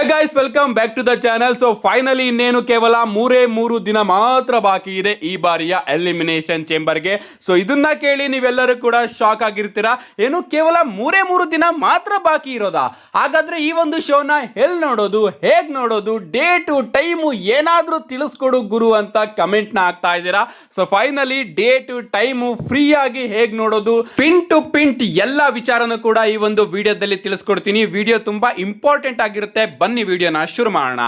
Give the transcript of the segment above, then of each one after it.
Guys welcome back to the channel. So finally ಇನ್ನೇನು ಕೇವಲ ಮೂರು ದಿನ ಮಾತ್ರ ಬಾಕಿ ಇದೆ ಈ ಬಾರಿಯ ಎಲಿಮಿನೇಷನ್ ಚೇಂಬರ್ಗೆ. ಸೊ ಇದನ್ನ ಕೇಳಿ ನೀವೆಲ್ಲರೂ ಕೂಡ ಶಾಕ್ ಆಗಿರ್ತೀರಾ, ಏನು ಕೇವಲ ಮೂರು ದಿನ ಮಾತ್ರ ಬಾಕಿ ಇರೋದಾ? ಹಾಗಾದ್ರೆ ಈ ಒಂದು ಶೋನ ಎಲ್ಲಿ ನೋಡೋದು, ಹೇಗ್ ನೋಡೋದು, ಡೇಟು ಟೈಮು ಏನಾದ್ರೂ ತಿಳಿಸ್ಕೊಡು ಗುರು ಅಂತ ಕಮೆಂಟ್ ನ ಹಾಕ್ತಾ ಇದ್ದೀರಾ. So finally date time free ಆಗಿ ಹೇಗ್ ನೋಡೋದು, ಪಿನ್ ಟು ಪಿಂಟ್ ಎಲ್ಲ ವಿಚಾರನೂ ಕೂಡ ಈ ಒಂದು ವಿಡಿಯೋದಲ್ಲಿ ತಿಳಿಸ್ಕೊಡ್ತೀನಿ. ವಿಡಿಯೋ ತುಂಬಾ ಇಂಪಾರ್ಟೆಂಟ್ ಆಗಿರುತ್ತೆ. ಬನ್ನಿ ವಿಡಿಯೋನ ಶುರು ಮಾಡೋಣ.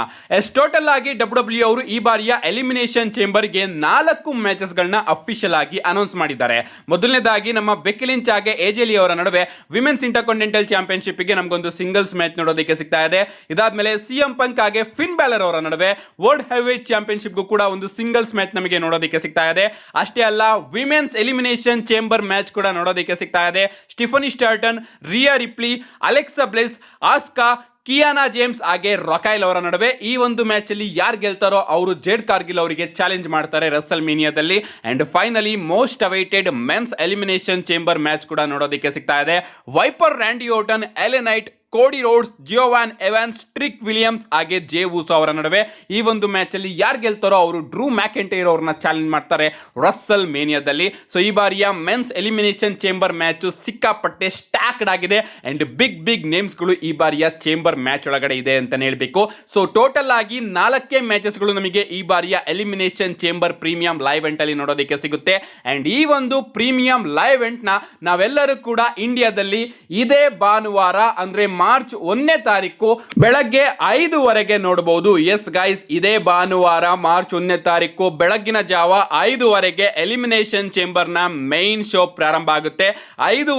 ಟೋಟಲ್ ಆಗಿ WWE ಅವರು ಈ ಬಾರಿಯ ಎಲಿಮಿನೇಷನ್ ಚೇಂಬರ್ಗೆ 4 ಮ್ಯಾಚಸ್ ಗಳನ್ನ ಅಫಿಷಿಯಲ್ ಆಗಿ ಅನೌನ್ಸ್ ಮಾಡಿದ್ದಾರೆ. ಮೊದಲನೇದಾಗಿ ನಮ್ಮ ಬೆಕ್ಕಿ ಲಿಂಚ್ ಹಾಗೆ ಎಜೆ ಲೀ ಅವರ ನಡುವೆ ವಿಮೆನ್ಸ್ ಇಂಟರ್ಕಾಂಟಿನೆಂಟಲ್ ಚಾಂಪಿಯನ್ಶಿಪ್ ಗೆ ನಮಗೊಂದು ಸಿಂಗಲ್ಸ್ ಮ್ಯಾಚ್ ನೋಡೋದಕ್ಕೆ ಸಿಗ್ತಾ ಇದೆ. ಇದಾದ್ಮೇಲೆ ಸಿಎಂ ಪಂಕ್ ಹಾಗೆ ಫಿನ್ ಬ್ಯಾಲರ್ ಅವರ ನಡುವೆ ವರ್ಲ್ಡ್ ಹೆವಿವೇಟ್ ಚಾಂಪಿಯನ್ಶಿಪ್ ಕೂಡ ಒಂದು ಸಿಂಗಲ್ಸ್ ಮ್ಯಾಚ್ ನಮಗೆ ನೋಡೋದಕ್ಕೆ ಸಿಗ್ತಾ ಇದೆ. ಅಷ್ಟೇ ಅಲ್ಲ, ವಿಮೆನ್ಸ್ ಎಲಿಮಿನೇಷನ್ ಚೇಂಬರ್ ಮ್ಯಾಚ್ ಕೂಡ ನೋಡೋದಕ್ಕೆ ಸಿಗ್ತಾ ಇದೆ. ಸ್ಟಿಫನಿ ಸ್ಟಾರ್ಟನ್, ರಿಯಾ ರಿಪ್ಲಿ, ಅಲೆಕ್ಸಾ ಬ್ಲೆಸ್, ಆಸ್ಕಾ, ಕಿಯಾನಾ ಜೇಮ್ಸ್ ಹಾಗೆ ರೊಕೈಲ್ ಅವರ ನಡುವೆ ಈ ಒಂದು ಮ್ಯಾಚ್ ಅಲ್ಲಿ ಯಾರು ಗೆಲ್ತಾರೋ ಅವರು ಜೇಡ್ ಕಾರ್ಗಿಲ್ ಅವರಿಗೆ ಚಾಲೆಂಜ್ ಮಾಡ್ತಾರೆ ರಸಲ್ ಮೀನಿಯಾದಲ್ಲಿ. And finally most awaited men's elimination chamber match ಕೂಡ ನೋಡೋದಕ್ಕೆ ಸಿಗ್ತಾ ಇದೆ. Viper, Randy Orton, LA Knight, Cody Rhodes, Jevon Evans, Trick Williams ಹಾಗೆ ಜೇ ಊಸೋ ಅವರ ನಡುವೆ ಈ ಒಂದು ಮ್ಯಾಚ್ ಅಲ್ಲಿ ಯಾರು ಗೆಲ್ತಾರೋ ಅವರು ಡ್ರೂ ಮ್ಯಾಕೆಂಟೈರ್ ಅವ್ರನ್ನ ಚಾಲೆಂಜ್ ಮಾಡ್ತಾರೆ ರಸಲ್ ಮೇನಿಯಾದಲ್ಲಿ. ಸೊ ಈ ಬಾರಿಯ ಮೆನ್ಸ್ ಎಲಿಮಿನೇಷನ್ ಚೇಂಬರ್ ಮ್ಯಾಚ್ ಸಿಕ್ಕಾಪಟ್ಟೆ ಸ್ಟ್ಯಾಕ್ಡ್ ಆಗಿದೆ ಅಂಡ್ ಬಿಗ್ ನೇಮ್ಸ್ಗಳು ಈ ಬಾರಿಯ ಚೇಂಬರ್ ಮ್ಯಾಚ್ ಒಳಗಡೆ ಇದೆ ಅಂತ ಹೇಳಬೇಕು. ಸೊ ಟೋಟಲ್ ಆಗಿ 4 ಮ್ಯಾಚಸ್ಗಳು ನಮಗೆ ಈ ಬಾರಿಯ elimination chamber premium live event ಅಲ್ಲಿ ನೋಡೋದಕ್ಕೆ ಸಿಗುತ್ತೆ. ಅಂಡ್ ಈ ಒಂದು ಪ್ರೀಮಿಯಂ ಲೈವ್ ಇವೆಂಟ್ ನ ನಾವೆಲ್ಲರೂ ಕೂಡ ಇಂಡಿಯಾದಲ್ಲಿ ಇದೇ ಭಾನುವಾರ ಅಂದ್ರೆ ಮಾರ್ಚ್ 1ನೇ ತಾರೀಕು ಬೆಳಗ್ಗೆ 5 ನೋಡಬಹುದು. ಎಸ್ ಗೈಸ್, ಇದೇ ಭಾನುವಾರ ಮಾರ್ಚ್ 1ನೇ ತಾರೀಕು ಬೆಳಗಿನ ಜಾವ 5 ಎಲಿಮಿನೇಷನ್ ಚೇಂಬರ್ ನ ಮೈನ್ ಶೋ ಪ್ರಾರಂಭ ಆಗುತ್ತೆ. 5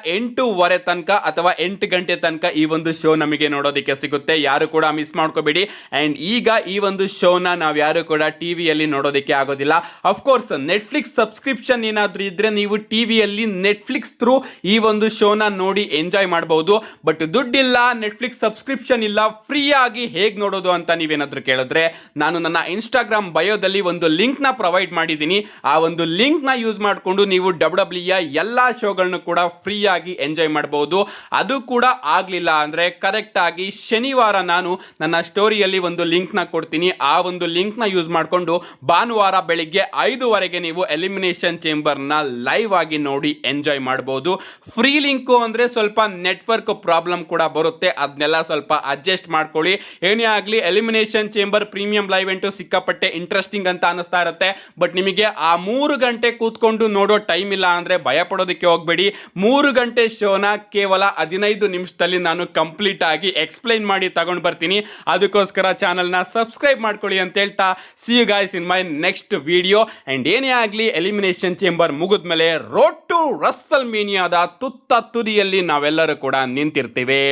8 ತನಕ ಅಥವಾ 8 ಗಂಟೆ ತನಕ ಈ ಒಂದು ಶೋ ನಮಗೆ ನೋಡೋದಕ್ಕೆ ಸಿಗುತ್ತೆ. ಯಾರು ಕೂಡ ಮಿಸ್ ಮಾಡ್ಕೋಬೇಡಿ. ಅಂಡ್ ಈಗ ಈ ಒಂದು ಶೋನ ನಾವು ಯಾರು ಕೂಡ ಟಿವಿಯಲ್ಲಿ ನೋಡೋದಕ್ಕೆ ಆಗೋದಿಲ್ಲ. ಅಫ್ಕೋರ್ಸ್ ನೆಟ್ಫ್ಲಿಕ್ಸ್ ಸಬ್ಸ್ಕ್ರಿಪ್ಷನ್ ಏನಾದ್ರೂ ಇದ್ರೆ ನೀವು ಟಿವಿಯಲ್ಲಿ ನೆಟ್ಫ್ಲಿಕ್ಸ್ ಥ್ರೂ ಈ ಒಂದು ಶೋನ ನೋಡಿ ಎಂಜಾಯ್ ಮಾಡಬಹುದು. ಬಟ್ ದುಡ್ಡಿಲ್ಲ, ನೆಟ್ಫ್ಲಿಕ್ಸ್ ಸಬ್ಸ್ಕ್ರಿಪ್ಷನ್ ಇಲ್ಲ, ಫ್ರೀ ಆಗಿ ಹೇಗ್ ನೋಡೋದು ಅಂತ ನೀವೇನಾದ್ರೂ ಕೇಳಿದ್ರೆ ನಾನು ನನ್ನ ಇನ್ಸ್ಟಾಗ್ರಾಮ್ ಬಯೋದಲ್ಲಿ ಒಂದು ಲಿಂಕ್ ನ ಪ್ರೊವೈಡ್ ಮಾಡಿದ್ದೀನಿ. ಆ ಒಂದು ಲಿಂಕ್ ನ ಯೂಸ್ ಮಾಡಿಕೊಂಡು ನೀವು WWE ಎಲ್ಲಾ ಶೋಗಳನ್ನು ಕೂಡ ಫ್ರೀ ಆಗಿ ಎಂಜಾಯ್ ಮಾಡಬಹುದು. ಅದು ಕೂಡ ಆಗ್ಲಿಲ್ಲ ಅಂದ್ರೆ ಕರೆಕ್ಟ್ ಆಗಿ ಶನಿವಾರ ನಾನು ನನ್ನ ಸ್ಟೋರಿಯಲ್ಲಿ ಒಂದು ಲಿಂಕ್ ನ ಕೊಡ್ತೀನಿ. ಆ ಒಂದು ಲಿಂಕ್ ನ ಯೂಸ್ ಮಾಡಿಕೊಂಡು ಭಾನುವಾರ ಬೆಳಿಗ್ಗೆ 5 ನೀವು ಎಲಿಮಿನೇಷನ್ ಚೇಂಬರ್ ನ ಲೈವ್ ಆಗಿ ನೋಡಿ ಎಂಜಾಯ್ ಮಾಡಬಹುದು. ಫ್ರೀ ಲಿಂಕ್ ಅಂದ್ರೆ ಸ್ವಲ್ಪ ನೆಟ್ವರ್ಕ್ ಪ್ರಾಬ್ಲಮ್ ಕೂಡ ಬರುತ್ತೆ, ಅದನ್ನೆಲ್ಲ ಸ್ವಲ್ಪ ಅಡ್ಜಸ್ಟ್ ಮಾಡ್ಕೊಳ್ಳಿ. ಏನೇ ಆಗಲಿ elimination chamber premium live event ಸಿಕ್ಕಾಪಟ್ಟೆ ಇಂಟ್ರೆಸ್ಟಿಂಗ್ ಅಂತ ಅನಿಸ್ತಾ ಇರುತ್ತೆ. ಬಟ್ ನಿಮಗೆ ಆ 3 ಗಂಟೆ ಕೂತ್ಕೊಂಡು ನೋಡೋ ಟೈಮ್ ಇಲ್ಲ ಅಂದ್ರೆ ಭಯ ಪಡೋದಕ್ಕೆ ಹೋಗಬೇಡಿ. 3 ಗಂಟೆ ಶೋನ ಕೇವಲ 15 ನಿಮಿಷದಲ್ಲಿ ನಾನು ಕಂಪ್ಲೀಟ್ ಆಗಿ ಎಕ್ಸ್ಪ್ಲೈನ್ ಮಾಡಿ ತಗೊಂಡು ಬರ್ತೀನಿ. ಅದಕ್ಕೋಸ್ಕರ ಚಾನಲ್ನ ಸಬ್ಸ್ಕ್ರೈಬ್ ಮಾಡ್ಕೊಳ್ಳಿ ಅಂತ ಹೇಳ್ತಾ see you guys in my next video. And ಏನೇ ಆಗಲಿ ಎಲಿಮಿನೇಷನ್ ಚೇಂಬರ್ ಮುಗಿದ್ಮೇಲೆ ರೋಡ್ ಟು ರಸಲ್ ಮೇನಿಯಾದ ತುದಿಯಲ್ಲಿ ನಾವೆಲ್ಲರೂ ಕೂಡ ನಿಂತಿರ್ತೀವಿ.